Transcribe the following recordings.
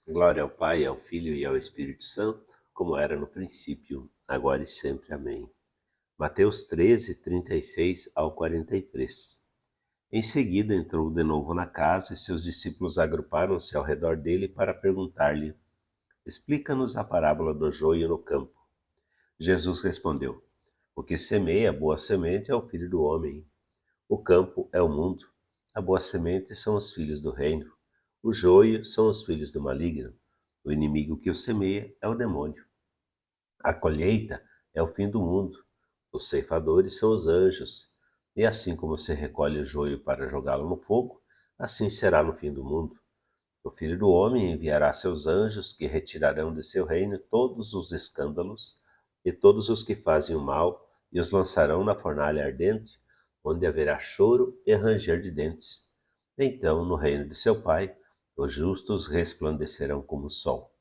Glória ao Pai, ao Filho e ao Espírito Santo, como era no princípio, agora e sempre. Amém. Mateus 13, 36 ao 43. Em seguida entrou de novo na casa e seus discípulos agruparam-se ao redor dele para perguntar-lhe: Explica-nos a parábola do joio no campo. Jesus respondeu: O que semeia a boa semente é o Filho do Homem. O campo é o mundo. A boa semente são os filhos do reino. O joio são os filhos do maligno. O inimigo que o semeia é o demônio. A colheita é o fim do mundo. Os ceifadores são os anjos. E assim como se recolhe o joio para jogá-lo no fogo, assim será no fim do mundo. O Filho do Homem enviará seus anjos, que retirarão de seu reino todos os escândalos e todos os que fazem o mal, e os lançarão na fornalha ardente, onde haverá choro e ranger de dentes. Então, no reino de seu Pai, os justos resplandecerão como o sol.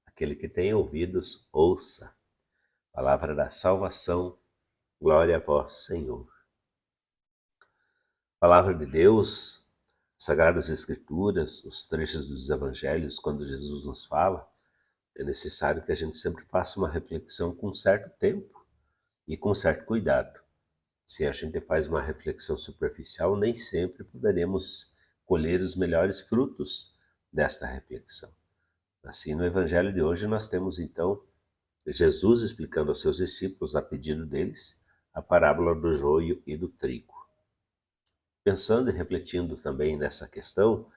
Aquele que tem ouvidos, ouça. Palavra da salvação, glória a vós, Senhor. Palavra de Deus, Sagradas Escrituras, os trechos dos Evangelhos, quando Jesus nos fala, é necessário que a gente sempre faça uma reflexão com certo tempo e com certo cuidado. Se a gente faz uma reflexão superficial, nem sempre poderemos colher os melhores frutos desta reflexão. Assim, no Evangelho de hoje, nós temos então Jesus explicando aos seus discípulos, a pedido deles, a parábola do joio e do trigo. Pensando e refletindo também nessa questão,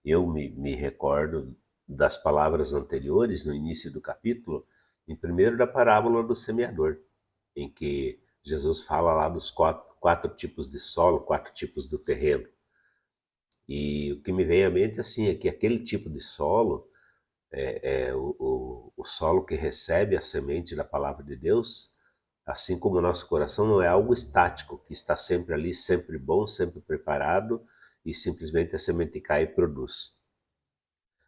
eu me recordo das palavras anteriores, no início do capítulo, em primeiro da parábola do semeador, em que Jesus fala lá dos quatro tipos de solo, 4 tipos do terreno. E o que me vem à mente assim, é que aquele tipo de solo é o solo que recebe a semente da palavra de Deus, assim como o nosso coração não é algo estático, que está sempre ali, sempre bom, sempre preparado, e simplesmente a semente cai e produz.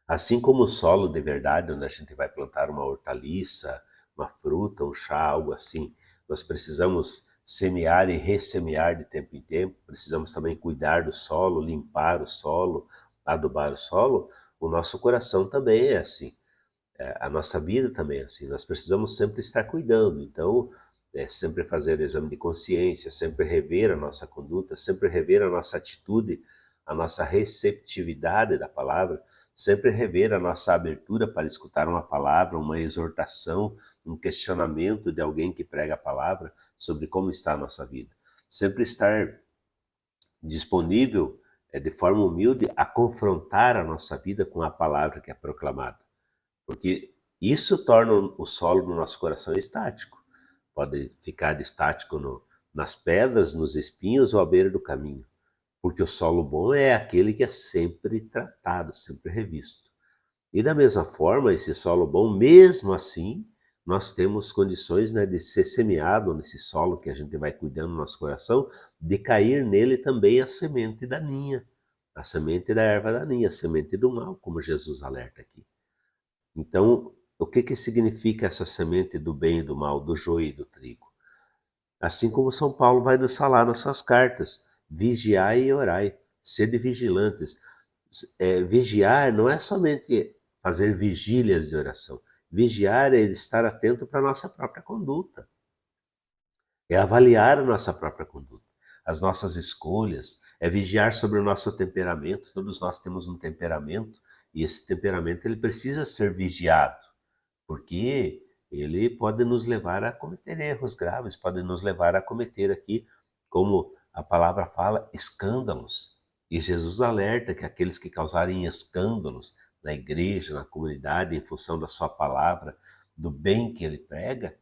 Assim como o solo de verdade, onde a gente vai plantar uma hortaliça, uma fruta, um chá, algo assim, nós precisamos semear e ressemear de tempo em tempo, precisamos também cuidar do solo, limpar o solo, adubar o solo. O nosso coração também é assim. A nossa vida também é assim, nós precisamos sempre estar cuidando, então, sempre fazer exame de consciência, sempre rever a nossa conduta, sempre rever a nossa atitude, a nossa receptividade da palavra, sempre rever a nossa abertura para escutar uma palavra, uma exortação, um questionamento de alguém que prega a palavra sobre como está a nossa vida. Sempre estar disponível, de forma humilde, a confrontar a nossa vida com a palavra que é proclamada. Porque isso torna o solo no nosso coração estático. Pode ficar estático nas pedras, nos espinhos ou à beira do caminho. Porque o solo bom é aquele que é sempre tratado, sempre revisto. E da mesma forma, esse solo bom, mesmo assim, nós temos condições, né, de ser semeado nesse solo que a gente vai cuidando no nosso coração, de cair nele também a semente daninha, a semente da erva daninha, a semente do mal, como Jesus alerta aqui. Então, o que significa essa semente do bem e do mal, do joio e do trigo? Assim como São Paulo vai nos falar nas suas cartas, vigiai e orai, sede vigilantes. Vigiar não é somente fazer vigílias de oração. Vigiar é estar atento para a nossa própria conduta. É avaliar a nossa própria conduta, as nossas escolhas, é vigiar sobre o nosso temperamento. Todos nós temos um temperamento e esse temperamento ele precisa ser vigiado, porque ele pode nos levar a cometer erros graves, pode nos levar a cometer aqui, como a palavra fala, escândalos. E Jesus alerta que aqueles que causarem escândalos na igreja, na comunidade, em função da sua palavra, do bem que ele prega,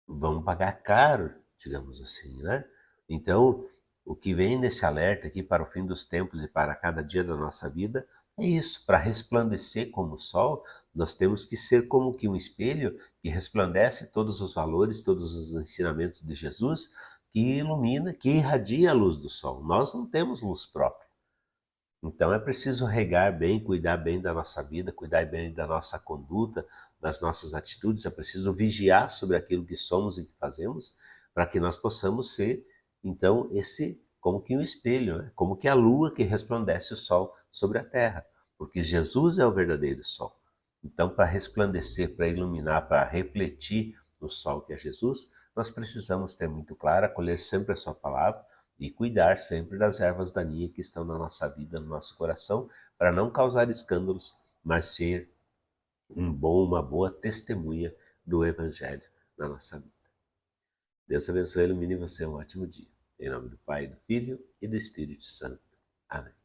vão pagar caro, digamos assim, né? Então, o que vem nesse alerta aqui para o fim dos tempos e para cada dia da nossa vida é isso. Para resplandecer como o sol, nós temos que ser como que um espelho que resplandece todos os valores, todos os ensinamentos de Jesus, que ilumina, que irradia a luz do sol. Nós não temos luz própria. Então é preciso regar bem, cuidar bem da nossa vida, cuidar bem da nossa conduta, das nossas atitudes. É preciso vigiar sobre aquilo que somos e que fazemos, para que nós possamos ser, então, como que um espelho, né? Como que a lua que resplandece o sol sobre a terra. porque Jesus é o verdadeiro sol. Então, para resplandecer, para iluminar, para refletir o sol que é Jesus, nós precisamos ter muito claro, acolher sempre a sua palavra e cuidar sempre das ervas daninhas que estão na nossa vida, no nosso coração, para não causar escândalos, mas ser uma boa testemunha do Evangelho na nossa vida. Deus abençoe e ilumine você. Um ótimo dia. Em nome do Pai, do Filho e do Espírito Santo. Amém.